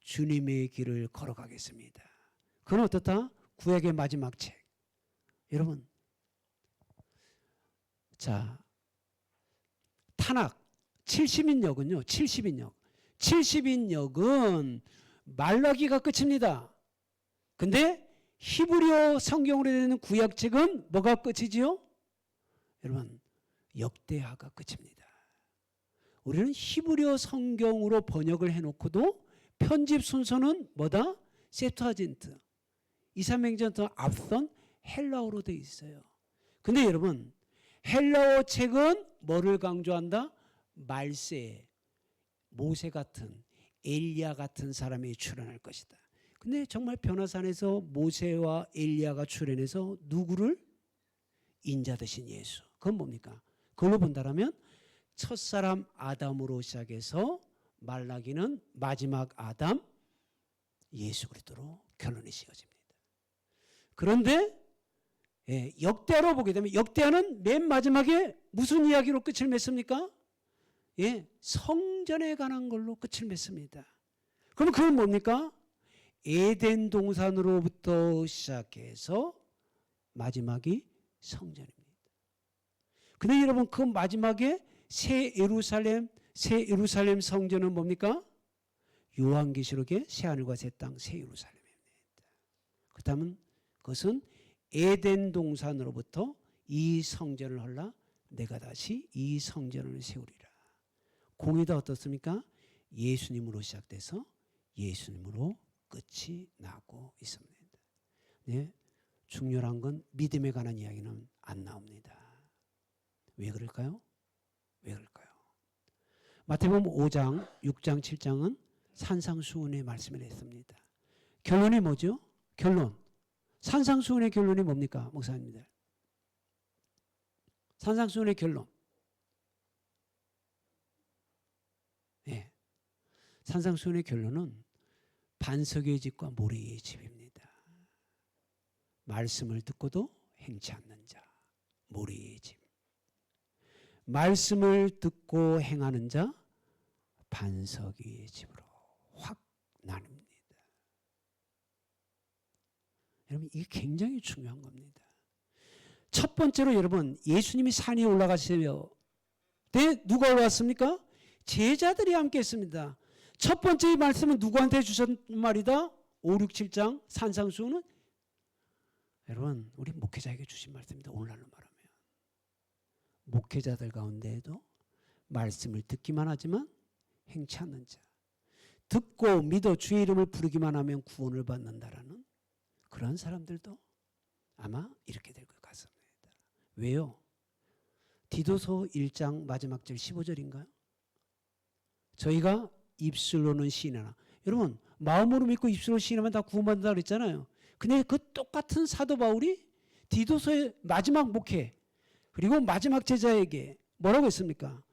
A: 주님의 길을 걸어가겠습니다. 그건 어떻다? 구약의 마지막 책. 여러분, 자, 타낙 70인역은요. 70인역은 말라기가 끝입니다. 근데 히브리어 성경으로 되는 구약책은 뭐가 끝이지요? 여러분, 역대하가 끝입니다. 우리는 히브리어 성경으로 번역을 해놓고도 편집 순서는 뭐다? 세프트아진트. 이사명전부터 앞선 헬라어로 되어 있어요. 근데 여러분, 헬라어 책은 뭐를 강조한다? 말세, 모세 같은 엘리야 같은 사람이 출현할 것이다. 근데 정말 변화산에서 모세와 엘리야가 출현해서 누구를? 인자 되신 예수. 그건 뭡니까? 그걸로 본다라면 첫사람 아담으로 시작해서 말라기는 마지막 아담 예수 그리스도로 결론이 지어집니다. 그런데 역대하로 보게 되면 역대하는 맨 마지막에 무슨 이야기로 끝을 맺습니까? 성전에 관한 걸로 끝을 맺습니다. 그럼 그건 뭡니까? 에덴 동산으로부터 시작해서 마지막이 성전입니다. 근데 여러분 그 마지막에 새 예루살렘 성전은 뭡니까? 요한계시록의 새하늘과 새 땅, 새 예루살렘입니다. 그렇다면 그것은 에덴 동산으로부터 이 성전을 헐라 내가 다시 이 성전을 세우리라. 공의가 어떻습니까? 예수님으로 시작돼서 예수님으로 끝이 나고 있습니다. 네, 중요한 건 믿음에 관한 이야기는 안 나옵니다. 왜 그럴까요? 왜 그럴까요? 마태복음 5장, 6장, 7장은 산상수훈의 말씀을 했습니다. 결론이 뭐죠? 결론. 산상수훈의 결론이 뭡니까? 목사님들. 산상수훈의 결론. 네. 산상수훈의 결론은 반석의 집과 모래의 집입니다. 말씀을 듣고도 행치 않는 자, 모래의 집. 말씀을 듣고 행하는 자, 반석의 집으로 확 나눕니다. 여러분 이게 굉장히 중요한 겁니다. 첫 번째로 여러분 예수님이 산에 올라가시며 누가 올라왔습니까? 제자들이 함께 했습니다. 첫 번째 말씀은 누구한테 주신 말이다? 5, 6, 7장 산상수훈은 여러분 우리 목회자에게 주신 말씀입니다. 오늘날로 말하면 목회자들 가운데에도 말씀을 듣기만 하지만 행치 않는 자, 듣고 믿어 주의 이름을 부르기만 하면 구원을 받는다라는 그런 사람들도 아마 이렇게 될 것 같습니다. 왜요? 디도서 1장 마지막 절 15절인가요? 저희가 입술로는 시인하나. 여러분 마음으로 믿고 입술로 시인하면 다 구원받는다 그랬잖아요. 근데 그 똑같은 사도 바울이 디도서의 마지막 목회 그리고 마지막 제자에게 뭐라고 했습니까?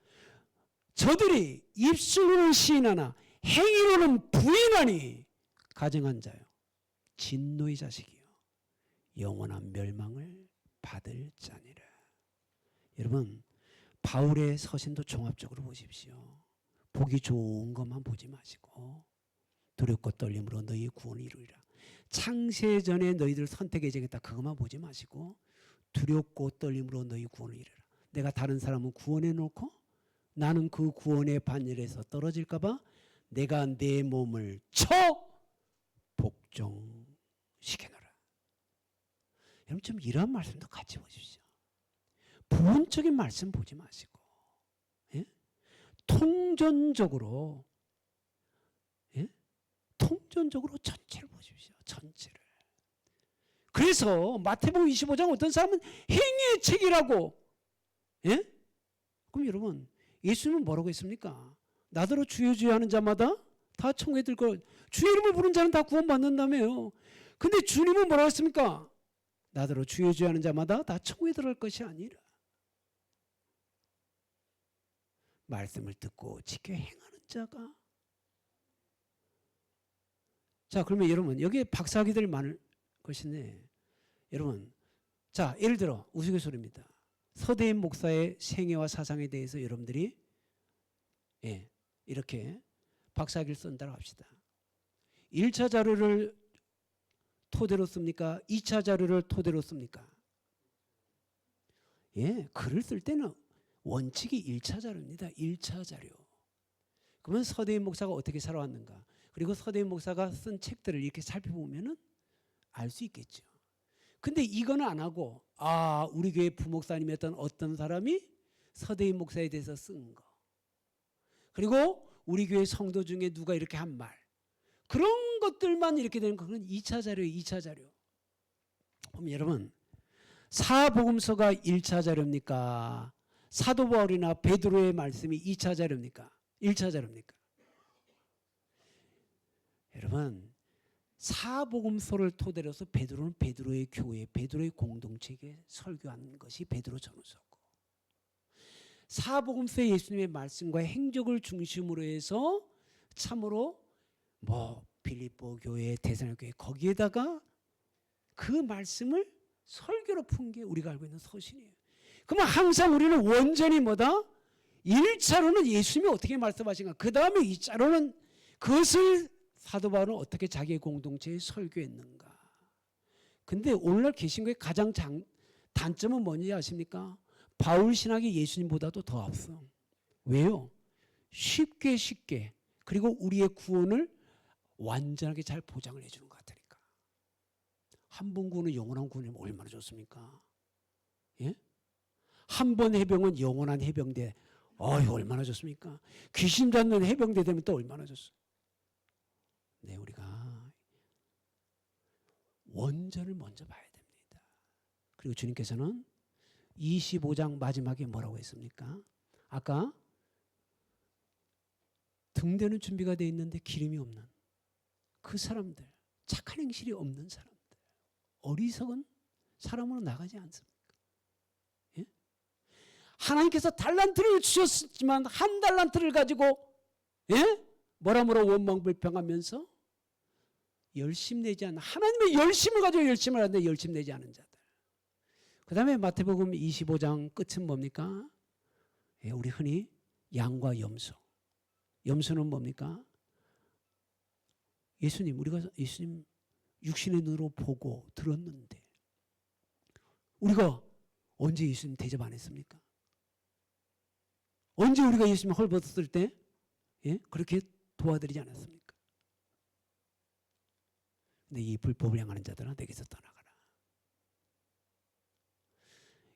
A: 저들이 입술로는 시인하나 행위로는 부인하니 가증한 자요 진노의 자식이요 영원한 멸망을 받을 자니라. 여러분 바울의 서신도 종합적으로 보십시오. 보기 좋은 것만 보지 마시고 두렵고 떨림으로 너희의 구원을 이루리라. 창세전에 너희들 선택해 주겠다 그것만 보지 마시고 두렵고 떨림으로 너희 구원을 이루라. 내가 다른 사람은 구원해 놓고 나는 그 구원의 반열에서 떨어질까 봐 내가 내 몸을 쳐 복종시켜놓으라. 여러분 좀 이런 말씀도 같이 보십시오. 부분적인 말씀 보지 마시고 통전적으로 통전적으로 전체를 보십시오. 전체를. 그래서 마태복음 25장 어떤 사람은 행위의 책이라고. 그럼 여러분 예수님은 뭐라고 했습니까? 나더러 주여 주여 하는 자마다 다 천국에 들 거. 주의 이름을 부른 자는 다 구원받는다며요. 근데 주님은 뭐라고 했습니까? 나더러 주여 주여 하는 자마다 다 천국에 들어갈 것이 아니라 말씀을 듣고 지켜 행하는 자가. 자 그러면 여러분 여기에 박사학위들이 많을 것인데 여러분 자 예를 들어 우스갯소리입니다. 서대인 목사의 생애와 사상에 대해서 여러분들이 이렇게 박사학위를 쓴다고 합시다. 1차 자료를 토대로 씁니까? 2차 자료를 토대로 씁니까? 글을 쓸 때는 원칙이 1차 자료입니다. 1차 자료. 그러면 서대인 목사가 어떻게 살아왔는가? 그리고 서대인 목사가 쓴 책들을 이렇게 살펴보면은 알 수 있겠죠. 근데 이거는 안 하고 우리 교회 부목사님이었던 어떤 사람이 서대인 목사에 대해서 쓴 거. 그리고 우리 교회 성도 중에 누가 이렇게 한 말. 그런 것들만 이렇게 되는 그건 2차 자료예요. 2차 자료. 그럼 여러분 사복음서가 1차 자료입니까? 사도 바울이나 베드로의 말씀이 2차 자료입니까? 1차 자료입니까? 여러분 사복음서를 토대로 해서 베드로는 베드로의 교회, 베드로의 공동체에 설교한 것이 베드로 전후서고, 사복음서의 예수님의 말씀과 행적을 중심으로 해서 참으로 빌립보 교회, 데살로니가 교회 거기에다가 그 말씀을 설교로 푼 게 우리가 알고 있는 서신이에요. 그러면 항상 우리는 원전이 뭐다? 1차로는 예수님이 어떻게 말씀하신가, 그 다음에 2차로는 그것을 사도 바울은 어떻게 자기의 공동체에 설교했는가. 근데 오늘날 개신교의 가장 단점은 뭔지 아십니까? 바울 신학이 예수님보다도 더 앞서. 왜요? 쉽게 그리고 우리의 구원을 완전하게 잘 보장을 해주는 것 같으니까. 한 번 구원은 영원한 구원이면 얼마나 좋습니까? 예? 한 번 해병은 영원한 해병대. 이거 얼마나 좋습니까? 귀신 잡는 해병대 되면 또 얼마나 좋습니까? 네, 우리가 원전을 먼저 봐야 됩니다. 그리고 주님께서는 25장 마지막에 뭐라고 했습니까? 아까 등대는 준비가 되어 있는데 기름이 없는 그 사람들, 착한 행실이 없는 사람들, 어리석은 사람으로 나가지 않습니까? 예? 하나님께서 달란트를 주셨지만 한 달란트를 가지고 뭐라 원망불평하면서 열심 내지 않는, 하나님의 열심을 가지고 열심을 하는데 열심 내지 않은 자들. 그 다음에 마태복음 25장 끝은 뭡니까? 우리 흔히 양과 염소. 염소는 뭡니까? 우리가 예수님 육신의 눈으로 보고 들었는데 우리가 언제 예수님 대접 안 했습니까? 언제 우리가 예수님 헐벗었을 때 그렇게 도와드리지 않았습니까? 근데 이 불법을 행하는 자들은 내게서 떠나가라.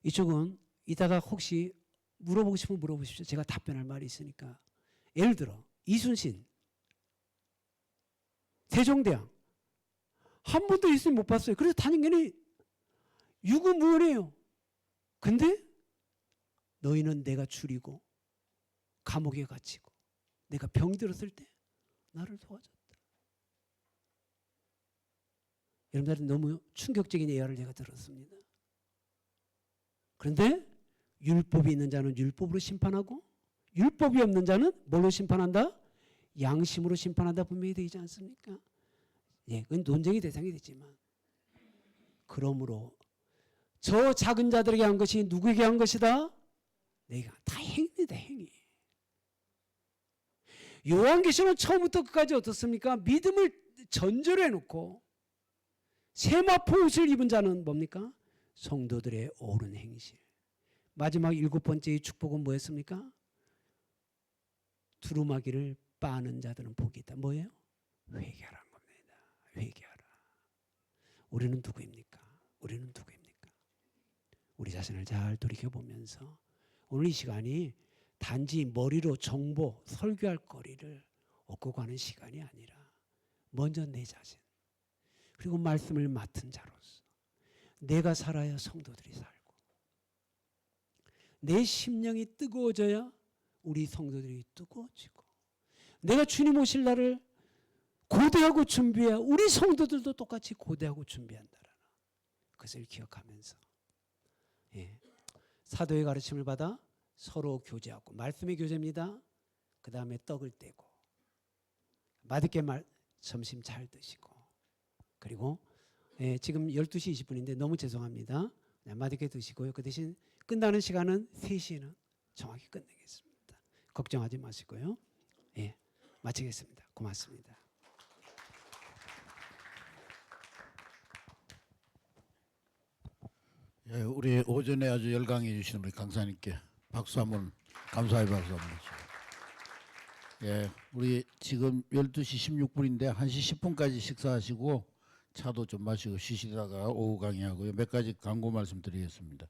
A: 이쪽은 이따가 혹시 물어보고 싶으면 물어보십시오. 제가 답변할 말이 있으니까. 예를 들어 이순신, 세종대왕 한 번도 예수님 못 봤어요. 그래서 단연히 유구무원해요. 근데 너희는 내가 줄이고 감옥에 갇히고 내가 병들었을 때 나를 도와줬다. 여러분들은 너무 충격적인 예화를 제가 들었습니다. 그런데 율법이 있는 자는 율법으로 심판하고 율법이 없는 자는 뭘로 심판한다? 양심으로 심판한다. 분명히 되지 않습니까? 그건 논쟁의 대상이 되지만, 그러므로 저 작은 자들에게 한 것이 누구에게 한 것이다? 내가. 다 행위다, 행위. 요한계시록은 처음부터 끝까지 어떻습니까? 믿음을 전제로 해놓고 세마포 옷을 입은 자는 뭡니까? 성도들의 옳은 행실. 마지막 7번째의 축복은 뭐였습니까? 두루마기를 빠는 자들은 복이 있다. 뭐예요? 회개하라는 겁니다. 회개하라. 우리는 누구입니까? 우리 자신을 잘 돌이켜보면서 오늘 이 시간이 단지 머리로 정보, 설교할 거리를 얻고 가는 시간이 아니라 먼저 내 자신, 그리고 말씀을 맡은 자로서 내가 살아야 성도들이 살고, 내 심령이 뜨거워져야 우리 성도들이 뜨거워지고, 내가 주님 오실 날을 고대하고 준비해야 우리 성도들도 똑같이 고대하고 준비한다라는 것을 기억하면서 사도의 가르침을 받아 서로 교제하고, 말씀의 교제입니다. 그 다음에 떡을 떼고 맛있게 점심 잘 드시고, 그리고 지금 12시 20분인데 너무 죄송합니다. 맛있게 드시고요. 그 대신 끝나는 시간은 3시에는 정확히 끝내겠습니다. 걱정하지 마시고요. 마치겠습니다. 고맙습니다.
B: 우리 오전에 아주 열강해 주신 우리 강사님께 박수 한번, 감사의 박수 한번 주시죠. 우리 지금 12시 16분인데 1시 10분까지 식사하시고 차도 좀 마시고 쉬시다가 오후 강의하고요. 몇 가지 광고 말씀드리겠습니다.